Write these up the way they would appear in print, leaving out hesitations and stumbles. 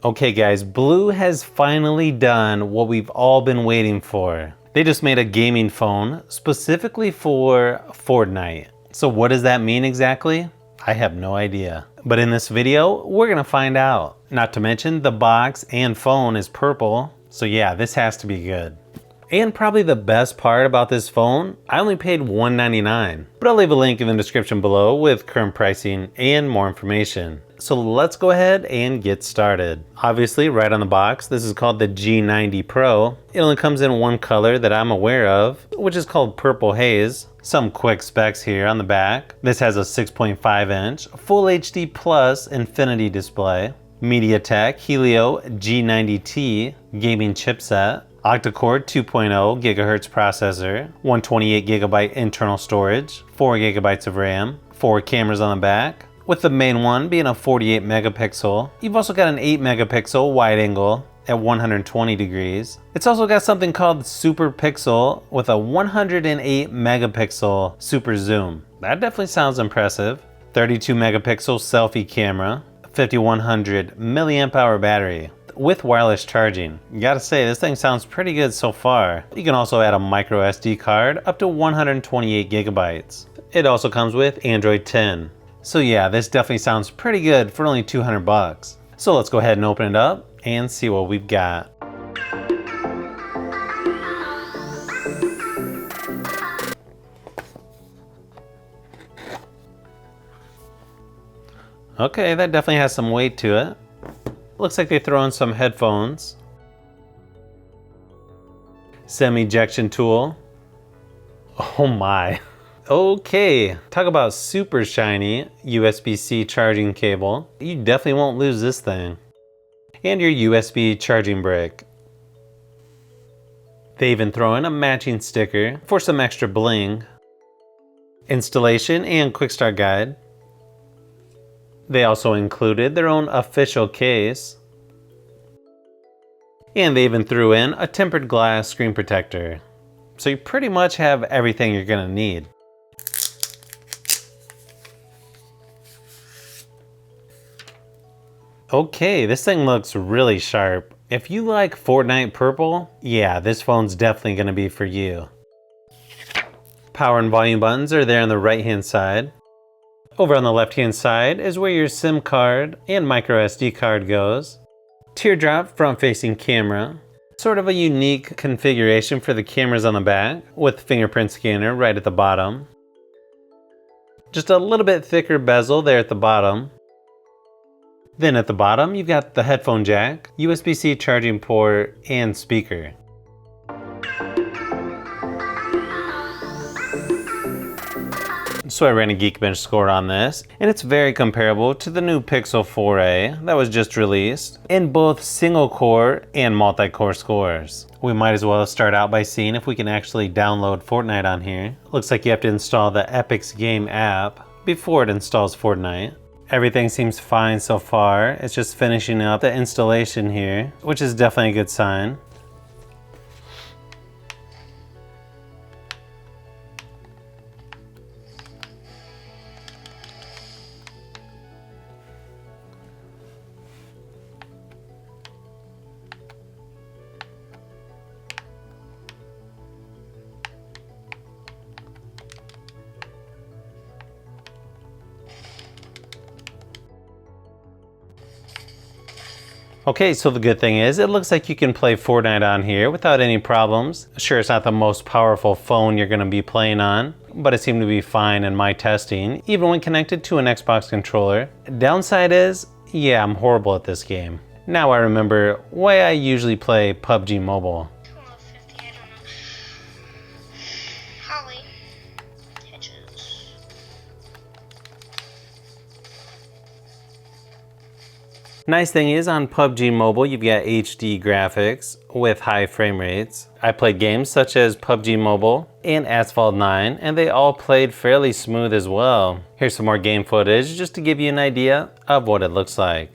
Okay guys, Blue has finally done what we've all been waiting for. They just made a gaming phone specifically for Fortnite. So what does that mean exactly? I have no idea. But in this video, we're gonna find out. Not to mention the box and phone is purple. So yeah, this has to be good. And probably the best part about this phone, I only paid $199, but I'll leave a link in the description below with current pricing and more information. So let's go ahead and get started. Obviously, right on the box, this is called the G90 Pro. It only comes in one color that I'm aware of, which is called Purple Haze. Some quick specs here on the back. This has a 6.5 inch Full HD Plus Infinity display, MediaTek Helio G90T gaming chipset, octa-core 2.0 GHz processor, 128 GB internal storage, 4 GB of RAM, 4 cameras on the back, with the main one being a 48 megapixel. You've also got an 8 megapixel wide angle at 120 degrees. It's also got something called Super Pixel with a 108 megapixel super zoom. That definitely sounds impressive. 32 megapixel selfie camera, 5100 milliamp hour battery with wireless charging. You gotta say, this thing sounds pretty good so far. You can also add a micro SD card up to 128 gigabytes. It also comes with Android 10. So yeah, this definitely sounds pretty good for only 200 bucks. So let's go ahead and open it up and see what we've got. Okay, that definitely has some weight to it. Looks like they throw in some headphones. SIM ejection tool. Oh my. Okay, talk about super shiny USB-C charging cable. You definitely won't lose this thing. And your USB charging brick. They even throw in a matching sticker for some extra bling. Installation and quick start guide. They also included their own official case. And they even threw in a tempered glass screen protector. So you pretty much have everything you're gonna need. Okay, this thing looks really sharp. If you like Fortnite purple, yeah, this phone's definitely gonna be for you. Power and volume buttons are there on the right hand side. Over on the left hand side is where your SIM card and micro SD card goes. Teardrop front facing camera. Sort of a unique configuration for the cameras on the back with fingerprint scanner right at the bottom. Just a little bit thicker bezel there at the bottom. Then at the bottom, you've got the headphone jack, USB-C charging port, and speaker. So I ran a Geekbench score on this, and it's very comparable to the new Pixel 4a that was just released in both single core and multi-core scores. We might as well start out by seeing if we can actually download Fortnite on here. Looks like you have to install the Epic's Game app before it installs Fortnite. Everything seems fine so far. It's just finishing up the installation here, which is definitely a good sign. Okay, so the good thing is it looks like you can play Fortnite on here without any problems. Sure, it's not the most powerful phone you're going to be playing on, but it seemed to be fine in my testing, even when connected to an Xbox controller. Downside is, yeah, I'm horrible at this game. Now I remember why I usually play PUBG Mobile. Nice thing is on PUBG Mobile you've got HD graphics with high frame rates. I played games such as PUBG Mobile and Asphalt 9 and they all played fairly smooth as well. Here's some more game footage just to give you an idea of what it looks like.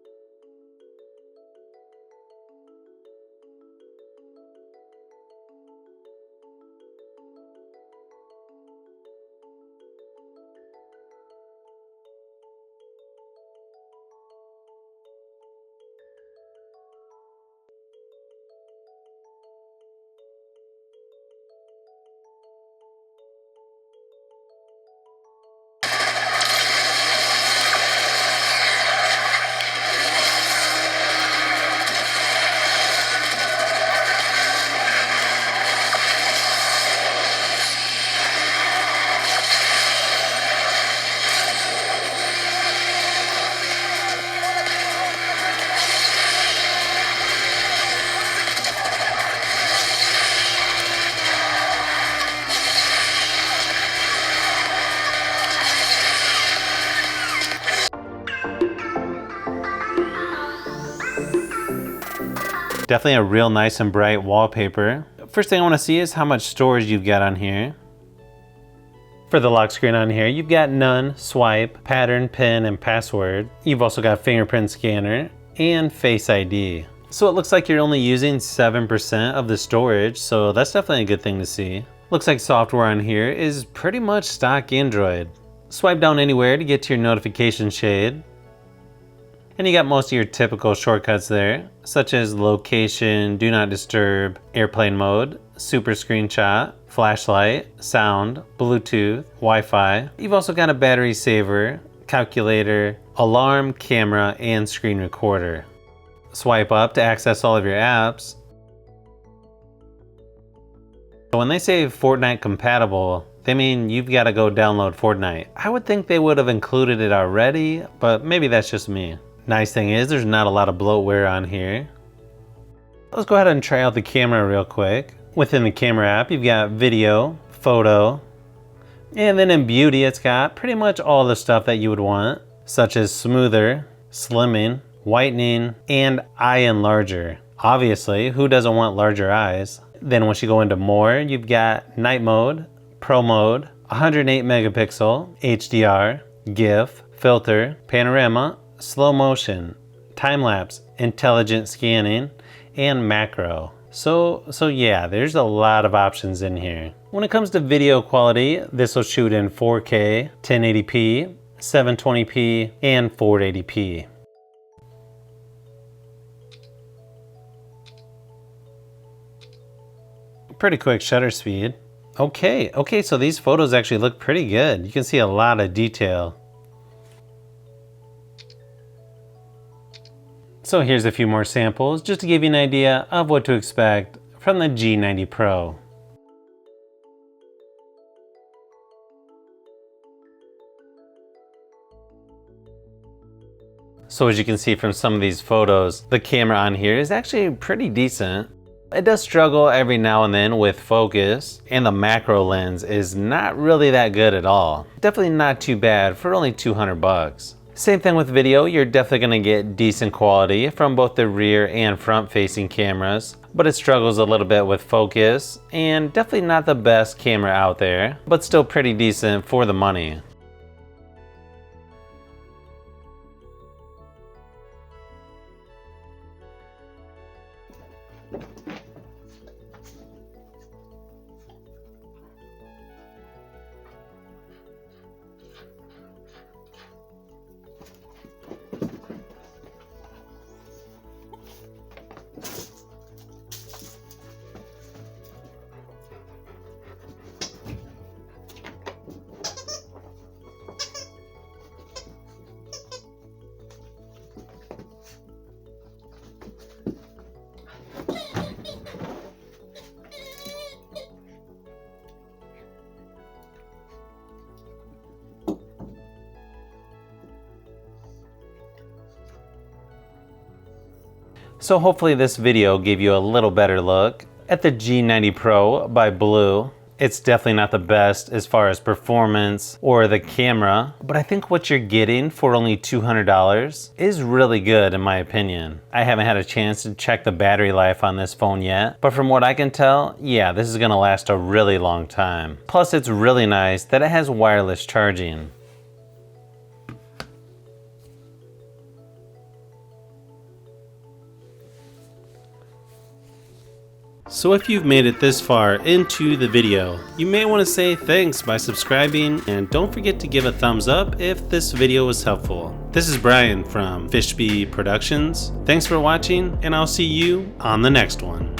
Definitely a real nice and bright wallpaper. First thing I want to see is how much storage you've got on here. For the lock screen on here, you've got none, swipe, pattern, pin, and password. You've also got fingerprint scanner and Face ID. So it looks like you're only using 7% of the storage, so that's definitely a good thing to see. Looks like software on here is pretty much stock Android. Swipe down anywhere to get to your notification shade. And you got most of your typical shortcuts there, such as location, do not disturb, airplane mode, super screenshot, flashlight, sound, Bluetooth, Wi-Fi. You've also got a battery saver, calculator, alarm, camera, and screen recorder. Swipe up to access all of your apps. When they say Fortnite compatible, they mean you've got to go download Fortnite. I would think they would have included it already, but maybe that's just me. Nice thing is there's not a lot of bloatware on here. Let's go ahead and try out the camera real quick. Within the camera app, you've got video, photo, and then in beauty, it's got pretty much all the stuff that you would want, such as smoother, slimming, whitening, and eye enlarger. Obviously, who doesn't want larger eyes? Then once you go into more, you've got night mode, pro mode, 108 megapixel, HDR, GIF, filter, panorama, slow motion, time lapse, intelligent scanning, and macro. So yeah, there's a lot of options in here. When it comes to video quality, this will shoot in 4K, 1080p, 720p, and 480p. Pretty quick shutter speed. Okay, so these photos actually look pretty good. You can see a lot of detail. So here's a few more samples just to give you an idea of what to expect from the G90 Pro. So as you can see from some of these photos, the camera on here is actually pretty decent. It does struggle every now and then with focus, and the macro lens is not really that good at all. Definitely not too bad for only 200 bucks. Same thing with video, you're definitely gonna get decent quality from both the rear and front facing cameras, but it struggles a little bit with focus, and definitely not the best camera out there, but still pretty decent for the money. So hopefully this video gave you a little better look at the G90 Pro by Blue. It's definitely not the best as far as performance or the camera, but I think what you're getting for only $200 is really good in my opinion. I haven't had a chance to check the battery life on this phone yet, but from what I can tell, yeah, this is gonna last a really long time. Plus it's really nice that it has wireless charging. So if you've made it this far into the video, you may want to say thanks by subscribing, and don't forget to give a thumbs up if this video was helpful. This is Brian from Fishbee Productions. Thanks for watching, and I'll see you on the next one.